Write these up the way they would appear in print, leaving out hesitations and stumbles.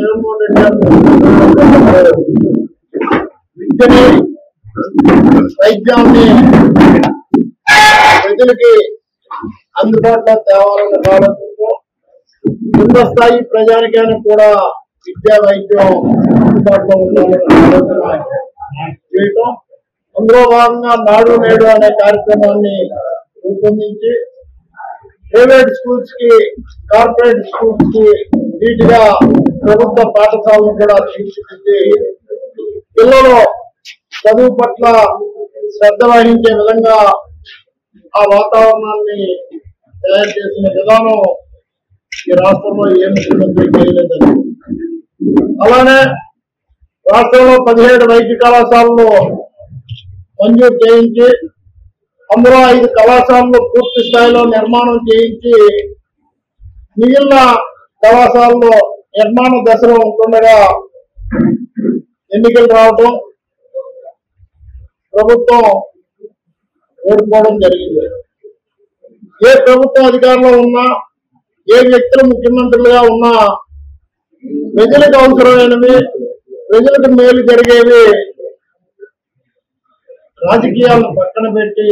జగన్మోహన్ రెడ్డి విద్యని వైద్యాన్ని ప్రజలకి అందుబాటులో తేవాలన్న ఆలోచనతో కింద స్థాయి ప్రజానికానికి కూడా విద్యా వైద్యం అందుబాటులో ఉండాలన్న ఆలోచన చేయటం, అందులో భాగంగా నాడు నేడు అనే కార్యక్రమాన్ని రూపొందించి ప్రైవేట్ స్కూల్స్ కి కార్పొరేట్ స్కూల్స్ కి నీటిగా ప్రభుత్వ పాఠశాలను కూడా తీర్చిదిద్ది పిల్లలు చదువు పట్ల శ్రద్ధ వహించే విధంగా ఆ వాతావరణాన్ని తయారు చేసిన విధానం ఈ రాష్ట్రంలో ఏ ముఖ్యమంత్రి చేయలేదని. అలానే రాష్ట్రంలో 17 వైద్య కళాశాలలో మంజూరు చేయించి అందులో 5 కళాశాలలో పూర్తి స్థాయిలో నిర్మాణం చేయించి మిగిలిన కళాశాలలో నిర్మాణ దశలో ఉంటుండగా ఎన్నికలు రావటం, ప్రభుత్వం ఓడిపోవడం జరిగింది. ఏ ప్రభుత్వం అధికారంలో ఉన్నా, ఏ వ్యక్తులు ముఖ్యమంత్రులుగా ఉన్నా ప్రజలకు అవసరమైనవి, ప్రజలకు మేలు జరిగేవి రాజకీయాలను పక్కన పెట్టి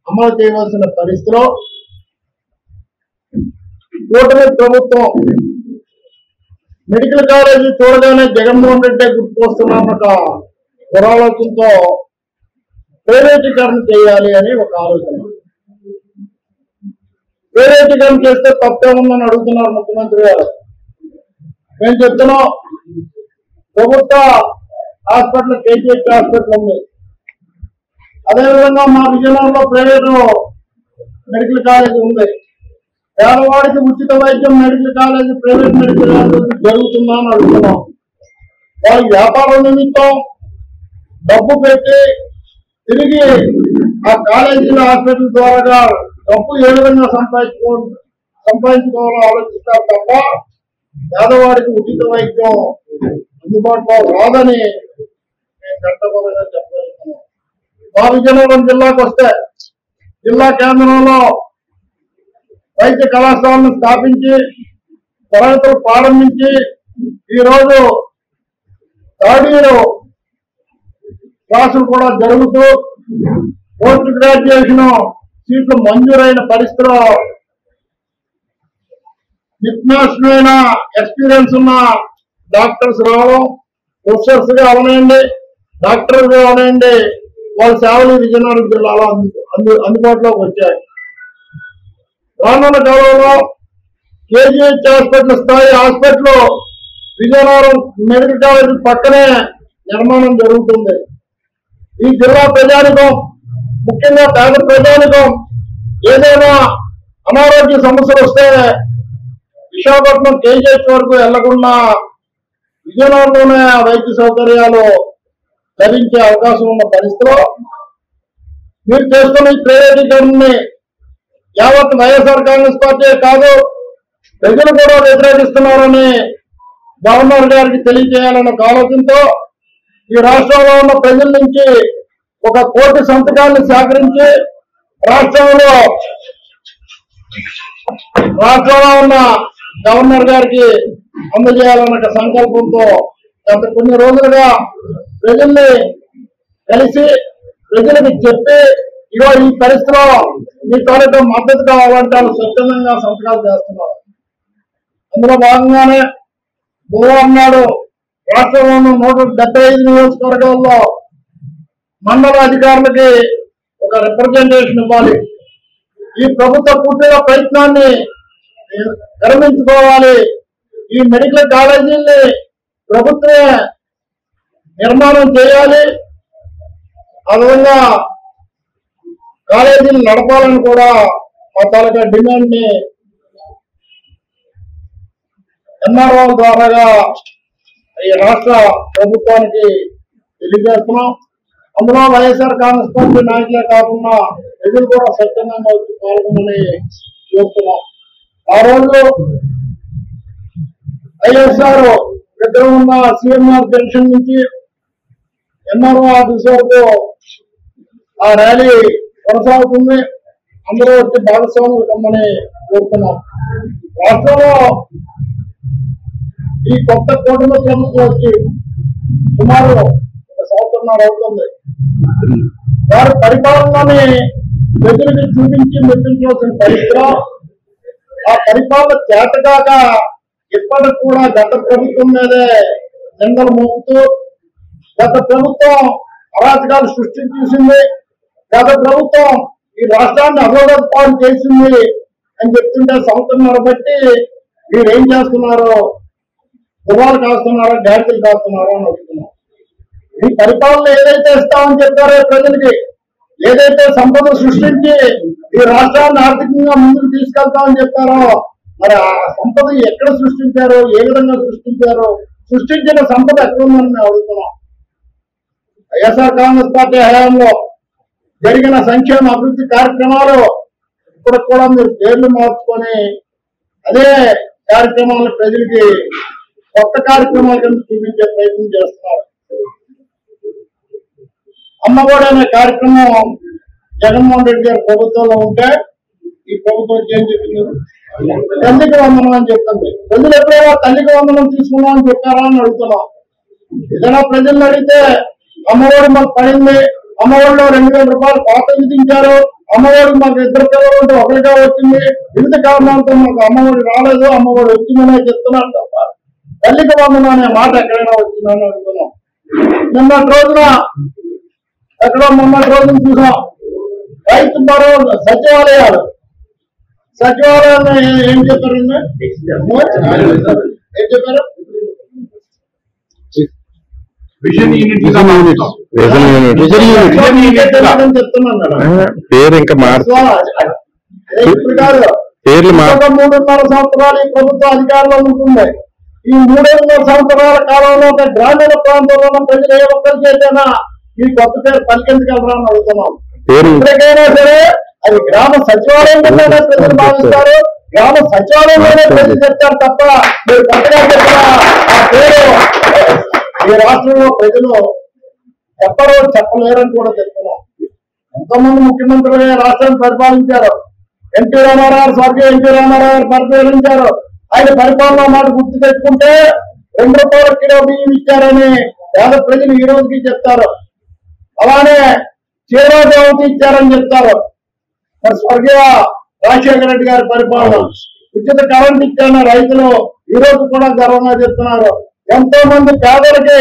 అమలు చేయవలసిన పరిస్థితిలో కూటమి ప్రభుత్వం మెడికల్ కాలేజీ చూడగానే జగన్మోహన్ రెడ్డి గుర్తుకొస్తున్న ఒక దురాలోచనతో ప్రైవేటీకరణ చేయాలి అని ఒక ఆలోచన. ప్రైవేటీకరణ చేస్తే తప్పేముందని అడుగుతున్నారు ముఖ్యమంత్రి గారు. మేము చెప్తున్నాం, ప్రభుత్వ హాస్పిటల్ కేజీహెచ్ హాస్పిటల్ ఉంది, అదేవిధంగా మా విజయనగరంలో ప్రైవేటు మెడికల్ కాలేజీ ఉంది. పేదవాడికి ఉచిత వైద్యం medical college, private medical college జరుగుతుందా అని అడుగుతున్నాం. వాళ్ళ వ్యాపారం నిమిత్తం డబ్బు పెట్టి తిరిగి ఆ కాలేజీల హాస్పిటల్ ద్వారా డబ్బు ఏ విధంగా సంపాదించుకోవాలో ఆలోచిస్తారు తప్ప పేదవాడికి ఉచిత వైద్యం అందుబాటులో రాదని మేము గంటపదంగా చెప్పగలుగుతున్నాం. మా విజయనగరం జిల్లాకు వస్తే జిల్లా కేంద్రంలో వైద్య కళాశాలను స్థాపించి తరగతులు ప్రారంభించి ఈరోజు థర్డ్ ఇయర్ క్లాసులు కూడా జరుగుతూ పోస్ట్ గ్రాడ్యుయేషన్ సీట్లు మంజూరైన పరిస్థితిలో నిష్ణాతులైన ఎక్స్పీరియన్స్ ఉన్న డాక్టర్స్ రావడం, ప్రొఫెసర్స్ గా అవనండి, డాక్టర్స్ గా అవనండి, వాళ్ళ సేవలు విజయనగరం జిల్లాలో అందుబాటులోకి వచ్చాయి. రానున్న కాలంలో కేజీహెచ్ హాస్పిటల్ స్థాయి హాస్పిటల్ విజయనగరం మెడికల్ కాలేజీ పక్కనే నిర్మాణం జరుగుతుంది. ఈ జిల్లా ప్రజానికం, ముఖ్యంగా పేద ప్రజానికం ఏదైనా అనారోగ్య సమస్యలు వస్తే విశాఖపట్నం కేజీహెచ్ వరకు వెళ్లకుండా విజయనగరంలోనే వైద్య సౌకర్యాలు లభించే అవకాశం ఉన్న పరిస్థితిలో మీరు చేస్తున్న ఈ ప్రైవేటీకరణని యావత్ వైఎస్ఆర్ కాంగ్రెస్ పార్టీ కాదు, ప్రజలు కూడా వ్యతిరేకిస్తున్నారని గవర్నర్ గారికి తెలియజేయాలన్న ఆలోచనతో ఈ రాష్ట్రంలో ఉన్న ప్రజల నుంచి 1 కోటి సంతకాలను సేకరించి రాష్ట్రంలో ఉన్న గవర్నర్ గారికి అందజేయాలన్న సంకల్పంతో గత కొన్ని రోజులుగా ప్రజల్ని కలిసి ప్రజలకు చెప్పి ఇగో ఈ పరిస్థితిలో మీ తాలూకా మద్దతు కావాలంటే వాళ్ళు స్వచ్ఛందంగా సంతకాలు చేస్తున్నారు. అందులో భాగంగానే బుధవారం నాడు రాష్ట్రంలోని 175 నియోజకవర్గాల్లో మండల అధికారులకి ఒక రిప్రజెంటేషన్ ఇవ్వాలి. ఈ ప్రభుత్వ పూర్తిగా ప్రయత్నాన్ని విరమించుకోవాలి. ఈ మెడికల్ కాలేజీల్ని ప్రభుత్వమే నిర్మాణం చేయాలి. ఆ విధంగా కాలేజీలు నడపాలని కూడా మా తాలూకా డిమాండ్ ని ఎంఆర్ఓ ద్వారాగా ఈ రాష్ట్ర ప్రభుత్వానికి తెలియజేస్తున్నాం. అందులో వైఎస్ఆర్ కాంగ్రెస్ పార్టీ నాయకులే కాకుండా ప్రజలు కూడా స్వచ్ఛందంగా వచ్చి పాల్గొనని చూస్తున్నాం. ఆ రోజు వైఎస్ఆర్ దగ్గర ఉన్న సీఎంఆర్ జంక్షన్ నుంచి ఎంఆర్ఓ ఆఫీస్ వరకు ఆ ర్యాలీ కొనసాగుతుంది. అందరూ వచ్చి భాగస్వాములు కమ్మని కోరుతున్నాం. రాష్ట్రంలో ఈ కొత్త కూటమి ప్రభుత్వం వచ్చి సుమారు 1 సంవత్సరం అవుతుంది. వారి పరిపాలనని ప్రజలకు చూపించి మెప్పించవలసిన పరిస్థితిలో ఆ పరిపాలన చేతగాక ఇప్పటికి కూడా గత ప్రభుత్వం మీదే నిందలు మోపుతూ గత ప్రభుత్వం అరాచకాలు సృష్టించేసింది, గత ప్రభుత్వం ఈ రాష్ట్రాన్ని అధోగతి చేసింది అని చెప్తుంటే సంవత్సరం బట్టి మీరేం చేస్తున్నారో, దువాలు కాస్తున్నారో, గాడిదలు కాస్తున్నారో అని అడుగుతున్నాం. ఈ పరిపాలన ఏదైతే ఇస్తామని చెప్పారో ప్రజలకి, ఏదైతే సంపద సృష్టించి ఈ రాష్ట్రాన్ని ఆర్థికంగా ముందుకు తీసుకెళ్తామని చెప్పారో, మరి ఆ సంపద ఎక్కడ సృష్టించారో, ఏ విధంగా సృష్టించారో, సృష్టించిన సంపద ఎక్కడ ఉందని మేము అడుగుతున్నాం. వైఎస్ఆర్ కాంగ్రెస్ పార్టీ హయాంలో జరిగిన సంక్షేమ అభివృద్ధి కార్యక్రమాలు ఇప్పుడు కూడా మీరు పేర్లు మార్చుకొని అదే కార్యక్రమాలను ప్రజలకి కొత్త కార్యక్రమాల కింద చూపించే ప్రయత్నం చేస్తున్నారు. అమ్మఒడి అనే కార్యక్రమం జగన్మోహన్ రెడ్డి గారి ప్రభుత్వంలో ఉంటే ఈ ప్రభుత్వం ఏం చెప్పింది? తల్లికి వందనం అని చెప్తుంది. ప్రజలు ఎప్పుడైనా తల్లికి వందనం తీసుకున్నామని చెప్పారా అని అడుగుతున్నాం. ఏదైనా ప్రజలను అడిగితే అమ్మఒడి మాకు పడింది, అమ్మఒడిలో 2000 రూపాయలు పాత విధించారు, అమ్మఒడి మాకు 2 పిల్లలు ఉంటే ఒకరిగా వచ్చింది, వివిధ కారణాలతో మాకు అమ్మఒడి రాలేదు, అమ్మఒడి వచ్చిందనే చెప్తున్నాను తప్ప తల్లికి వందనం అనే మాట ఎక్కడైనా వచ్చిందని అడుగుతున్నాం. మొన్నటి రోజున చూసాం రైతు భరోసా సచివాలయాలు ఏం చెప్పారండి? ఏం చెప్పారు? పేరు ఇంకా పేర్లు 3.5 సంవత్సరాలు ఈ ప్రభుత్వ అధికారంలో ఉంటుంది. ఈ 3.5 సంవత్సరాల కాలంలో ఒక గ్రామీణ ప్రాంతంలో ఉన్న ప్రజలు ఏ ఒక్కరి చేతైనా ఈ కొత్త పేరు పలికించగలరా అని అడుగుతున్నాం. ఎప్పటికైనా సరే అది గ్రామ సచివాలయంలోనే ప్రజలు భావిస్తారు, గ్రామ సచివాలయంలోనే ప్రజలు చెప్తారు తప్ప మీరు కొత్తగా చెప్పిన ఆ పేరు ఈ రాష్ట్రంలో ప్రజలు ఎక్కడో చెప్పలేరని కూడా చెప్తున్నాం. ఎంతోమంది ముఖ్యమంత్రులు రాష్ట్రాన్ని పరిపాలించారు. ఎన్టీ రామారావు, స్వర్గీయ ఎన్టీ రామారావు గారు పరిపాలించారు. ఆయన పరిపాలన మాట గుర్తు తెచ్చుకుంటే 2 రూపాయల కిలో బియ్యం ఇచ్చారని పేద ప్రజలు ఈ రోజుకి చెప్తారు. అలానే చీరాదేవతి ఇచ్చారని చెప్తారు. మరి స్వర్గీయ రాజశేఖర రెడ్డి గారి పరిపాలన ఉచిత కరెంట్ ఇచ్చారని రైతులు ఈ రోజు కూడా గర్వంగా చెప్తున్నారు. ఎంతో మంది పేదలకి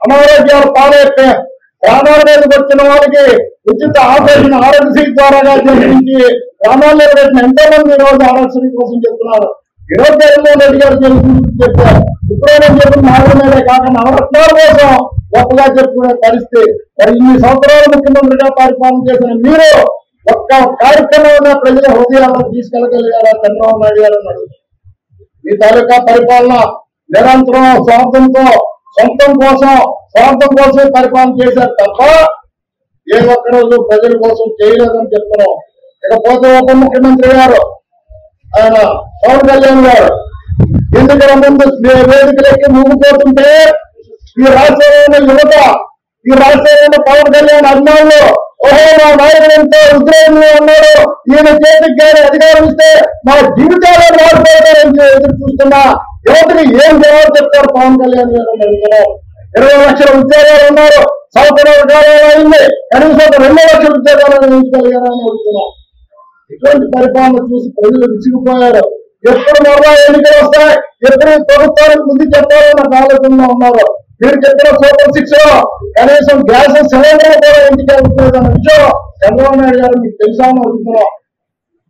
అనారోగ్యాలు పాలైతే ప్రాణాల మీదకి వచ్చిన వారికి ఉచిత ఆపరేషన్ ఆరోగ్యశ్రీ ద్వారా చేయించి ప్రాణాలు పెట్టిన ఎంతో మంది ఈ రోజు ఆరోగ్యశ్రీ కోసం చెప్తున్నారు. ఈ రోజు జగన్మోహన్ రెడ్డి గారు చెప్పారు. ఇప్పుడైనా చెప్పిన నాలుగు మీదే కాక నవరత్నాల కోసం గొప్పగా చెప్పుకునే పరిస్థితి. మరి ఇన్ని సంవత్సరాలు ముఖ్యమంత్రిగా పరిపాలన చేసిన మీరు ఒక్క కార్యక్రమంలో ప్రజల హృదయాలను తీసుకెళ్లగలిగారా చంద్రబాబు నాయుడు గారు అన్నాడు. మీ తాలూకా పరిపాలన నిరంతరం స్వార్థం కోసం పరిపాలన చేశారు తప్ప ఏ ఒక్క రోజు ప్రజల కోసం చేయలేదని చెప్తున్నాం. ఇకపోతే ఉప ముఖ్యమంత్రి గారు ఆయన పవన్ కళ్యాణ్ గారు ఎన్నికల ముందు వేదికలెక్కి మూగిపోతుంటే ఈ రాష్ట్రంలో యువత, ఈ రాష్ట్రంలో పవన్ కళ్యాణ్ అభిమానులు ఓహో మా నాయకుడు ఎంతో ఉద్రేకంగా ఉన్నాడు, ఈయన చేతికి గారి అధికారం ఇస్తే మా జీవితాలను మారిపోతారని ఎదురు చూస్తున్నా యువతకి ఏం జవాబు చెప్తారు పవన్ కళ్యాణ్ గారు అడుగుతున్నాం. 20 లక్షల ఉద్యోగాలు ఉన్నారు, సంవత్సరాల కాలంలో అయింది, కనీసం 2 లక్షల ఉద్యోగాలను నిర్మించగలిగారని అడుగుతున్నాం. ఇటువంటి పరిపాలన చూసి ప్రజలు విసిగిపోయారు. ఎప్పుడు మరలా ఎన్నికలు వస్తాయి, ఎప్పుడు ప్రభుత్వానికి ముందు చెప్పాలో నాకు ఆలోచనలో ఉన్నారు. మీరు చెప్పిన సూపర్ 6 లో కనీసం గ్యాస్ సిలిండర్ కూడా ఇంటికి వెళ్తున్న విషయం చంద్రబాబు నాయుడు గారు మీకు తెలుసా అని అడుగుతున్నాం.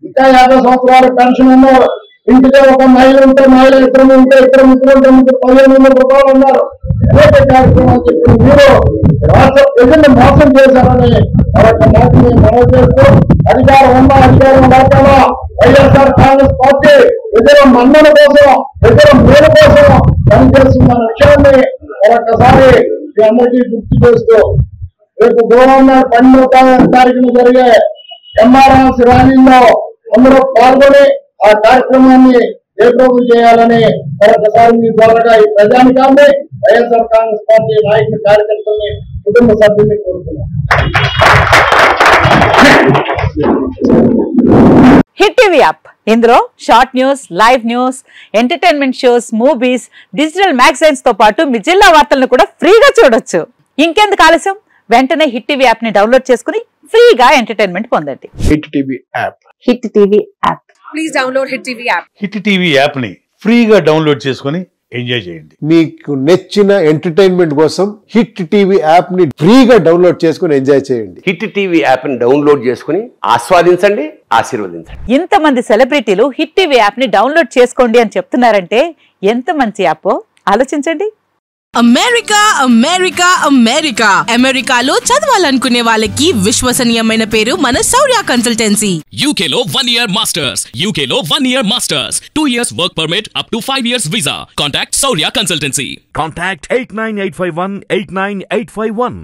ఇంకా 50 సంవత్సరాల పెన్షన్ ఉన్నారు. ఇంటికి ఒక మహిళ ఉంటే మహిళ, ఇద్దరు ఉంటే ఇద్దరు, ముగ్గురు ఉంటే ముగ్గురు, 1500 రూపాయలు ఉన్నారు. అనేక కార్యక్రమాలు చెప్పిన మీరు రాష్ట్ర ప్రజల్ని మోసం చేశారని మరొక మాటని మనవి చేస్తూ అధికారం లేకుండా వైఎస్ఆర్ కాంగ్రెస్ పార్టీ ప్రజల మన్నన కోసం, ప్రజల మేలు కోసం పనిచేస్తున్న విషయాన్ని మరొకసారి మీ అందరికీ గుర్తు చేస్తూ రేపు గోవాల 12వ తారీఖున జరిగే ఎంఆర్ఎస్ ర్యాలీలో అందరూ పాల్గొని ఆ కార్యక్రమాన్ని జయప్రదం చేయాలని మరొకసారి మీ ద్వారా ఈ ప్రజానికాన్ని వైఎస్ఆర్ కాంగ్రెస్ పార్టీ నాయకుల కార్యకర్తల్ని, కుటుంబ సభ్యుల్ని కోరుతున్నాం. హిట్ టీవీ యాప్ ఇందులో short news, live news, entertainment shows, movies, digital magazines తో పాటు మీ జిల్లా వార్తలను కూడా ఫ్రీగా చూడొచ్చు. ఇంకెందుకు ఆలస్యం, వెంటనే హిట్ టీవీ యాప్ ని డౌన్లోడ్ చేసుకుని ఫ్రీగా ఎంటర్టైన్మెంట్ పొందండి. Hit TV app. Hit TV app. Please download hit TV app. Hit TV app ని ఫ్రీగా డౌన్లోడ్ చేసుకుని ఎంజాయ్ చేయండి. మీకు నచ్చిన ఎంటర్టైన్మెంట్ కోసం హిట్ టీవీ యాప్ ని ఫ్రీగా డౌన్లోడ్ చేసుకుని ఎంజాయ్ చేయండి. హిట్ టీవీ యాప్ ని డౌన్లోడ్ చేసుకుని ఆస్వాదించండి, ఆశీర్వదించండి. ఇంతమంది సెలబ్రిటీలు హిట్ టీవీ యాప్ ని డౌన్లోడ్ చేసుకోండి అని చెప్తున్నారంటే ఎంత మంచి యాప్ ఆలోచించండి. అమెరికా అమెరికా అమెరికా అమెరికాలో చదవాలనుకునే వాళ్ళకి విశ్వసనీయమైన పేరు మన శౌర్య కన్సల్టెన్సీ. UK లో 1 year masters, UK లో 1 year masters, 2 years work permit up to 5 years visa. Contact Saurya Consultancy. Contact 89851 89851.